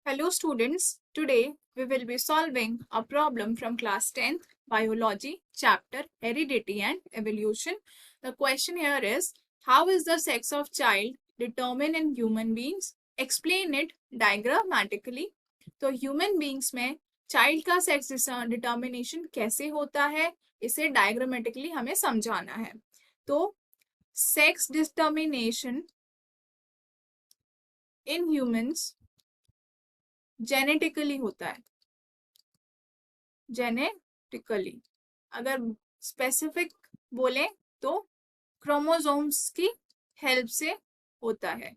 Hello students, today we will be solving a problem from class 10th biology chapter heredity and evolution. The question here is, how is the sex of child determined in human beings? Explain it diagrammatically. तो human beings में child का sex determination कैसे होता है, इसे diagrammatically हमें समझाना है. तो sex determination in humans genetically होता है. जेनेटिकली अगर स्पेसिफिक बोले तो क्रोमोसोम्स की हेल्प से होता है.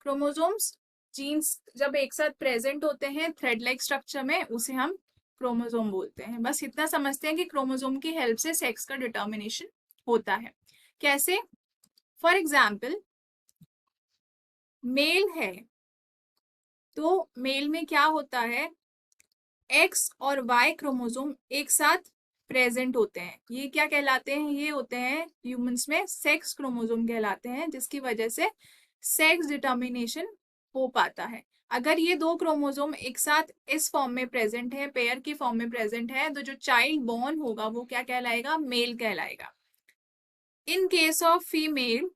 क्रोमोसोम्स जीन्स जब एक साथ प्रेजेंट होते हैं थ्रेड लाइक स्ट्रक्चर में, उसे हम क्रोमोसोम बोलते हैं. बस इतना समझते हैं कि क्रोमोसोम की हेल्प से सेक्स का डिटर्मिनेशन होता है. कैसे? फॉर एग्जाम्पल मेल है तो मेल में क्या होता है, एक्स और वाई क्रोमोसोम एक साथ प्रेजेंट होते हैं. ये क्या कहलाते हैं? ये होते हैं ह्यूमंस में सेक्स क्रोमोसोम कहलाते हैं, जिसकी वजह से सेक्स डिटर्मिनेशन हो पाता है. अगर ये दो क्रोमोसोम एक साथ इस फॉर्म में प्रेजेंट है, पेयर की फॉर्म में प्रेजेंट है, तो जो चाइल्ड बॉर्न होगा वो क्या कहलाएगा? मेल कहलाएगा. इन केस ऑफ फीमेल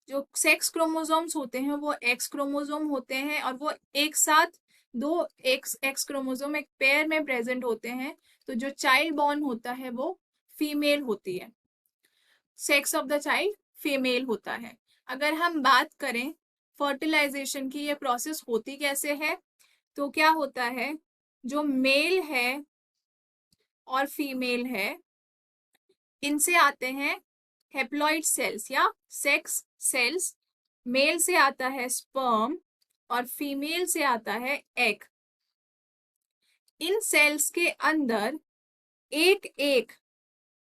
जो सेक्स क्रोमोसोम्स होते हैं वो एक्स क्रोमोसोम होते हैं और वो एक साथ दो एक्स क्रोमोसोम एक पेयर में प्रेजेंट होते हैं, तो जो चाइल्ड बॉर्न होता है वो फीमेल होती है. Sex of the child female होता है. अगर हम बात करें फर्टिलाइजेशन की, ये प्रोसेस होती कैसे है, तो क्या होता है, जो मेल है और फीमेल है इनसे आते हैं हेप्लॉइड सेल्स या सेक्स सेल्स. मेल से आता है स्पर्म और फीमेल से आता है एग. इन सेल्स के अंदर एक एक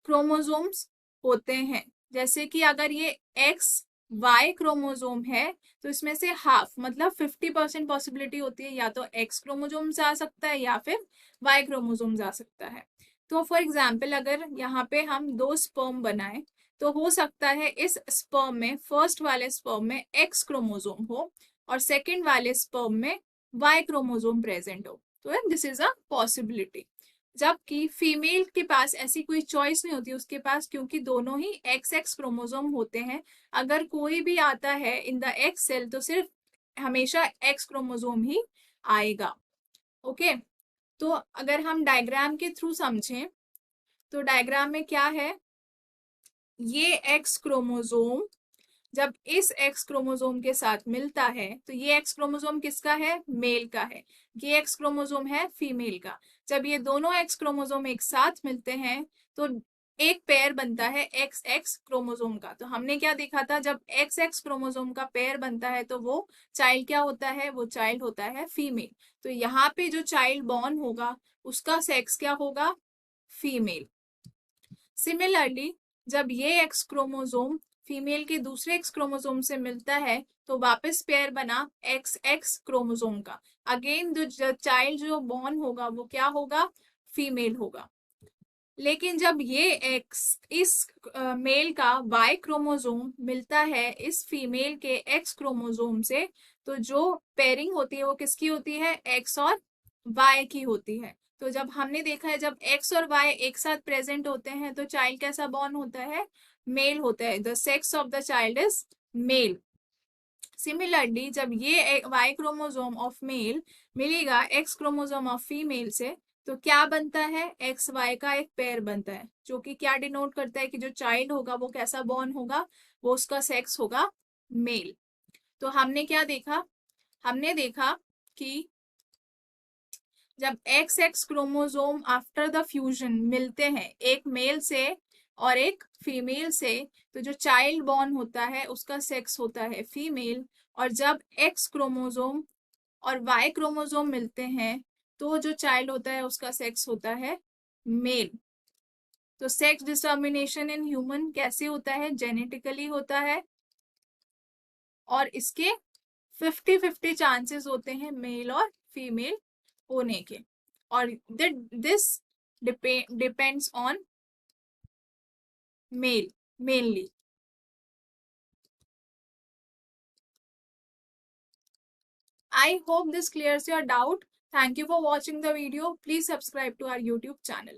क्रोमोसोम्स होते हैं. जैसे कि अगर ये एक्स वाई क्रोमोसोम है तो इसमें से हाफ मतलब 50% पॉसिबिलिटी होती है या तो एक्स क्रोमोसोम्स आ सकता है या फिर वाई क्रोमोसोम्स आ सकता है. तो फॉर एग्जाम्पल अगर यहाँ पे हम दो स्पर्म बनाए तो हो सकता है इस स्पर्म में फर्स्ट वाले स्पर्म में एक्स क्रोमोसोम हो और सेकंड वाले स्पर्म में वाई क्रोमोसोम प्रेजेंट हो. तो दिस इज अ पॉसिबिलिटी. जबकि फीमेल के पास ऐसी कोई चॉइस नहीं होती उसके पास, क्योंकि दोनों ही एक्स एक्स क्रोमोसोम होते हैं. अगर कोई भी आता है इन द एक्स सेल तो सिर्फ हमेशा एक्स क्रोमोसोम ही आएगा. ओके तो अगर हम डायग्राम के थ्रू समझें तो डायग्राम में क्या है, ये एक्स क्रोमोसोम जब इस एक्स क्रोमोसोम के साथ मिलता है तो ये एक्स क्रोमोसोम किसका है? मेल का है. ये एक्स क्रोमोसोम है फीमेल का. जब ये दोनों एक्स क्रोमोसोम एक साथ मिलते हैं तो एक पेयर बनता है एक्स एक्स क्रोमोसोम का. तो हमने क्या देखा था, जब एक्स एक्स क्रोमोसोम का पेयर बनता है तो वो चाइल्ड क्या होता है? वो चाइल्ड होता है फीमेल. तो यहाँ पे जो चाइल्ड बॉर्न होगा उसका सेक्स क्या होगा? फीमेल. सिमिलरली जब ये एक्स क्रोमोसोम फीमेल के दूसरे एक्स क्रोमोसोम से मिलता है तो वापस पेयर बना एक्स एक्स क्रोमोसोम का. अगेन जो चाइल्ड जो बॉर्न होगा वो क्या होगा? फीमेल होगा. लेकिन जब ये एक्स इस मेल का वाई क्रोमोसोम मिलता है इस फीमेल के एक्स क्रोमोसोम से, तो जो पेयरिंग होती है वो किसकी होती है? एक्स और वाई की होती है. तो जब हमने देखा है जब एक्स और वाई एक साथ प्रेजेंट होते हैं तो चाइल्ड कैसा बॉर्न होता है? मेल होता है. The sex of the child is male. Similarly जब ये वाई क्रोमोसोम ऑफ मेल मिलेगा एक्स क्रोमोसोम ऑफ फीमेल से तो क्या बनता है? एक्स वाई का एक पेयर बनता है, जो कि क्या डिनोट करता है कि जो चाइल्ड होगा वो कैसा बॉर्न होगा? वो उसका सेक्स होगा मेल. तो हमने क्या देखा? हमने देखा कि जब x x chromosome after the fusion मिलते हैं एक मेल से और एक फीमेल से, तो जो चाइल्ड बॉर्न होता है उसका सेक्स होता है फीमेल. और जब एक्स क्रोमोसोम और वाई क्रोमोसोम मिलते हैं तो जो चाइल्ड होता है उसका सेक्स होता है मेल. तो सेक्स डिटर्मिनेशन इन ह्यूमन कैसे होता है? जेनेटिकली होता है और इसके 50-50 चांसेस होते हैं मेल और फीमेल होने के. और this depends on male mainly. I hope this clears your doubt. Thank you for watching the video. Please subscribe to our YouTube channel.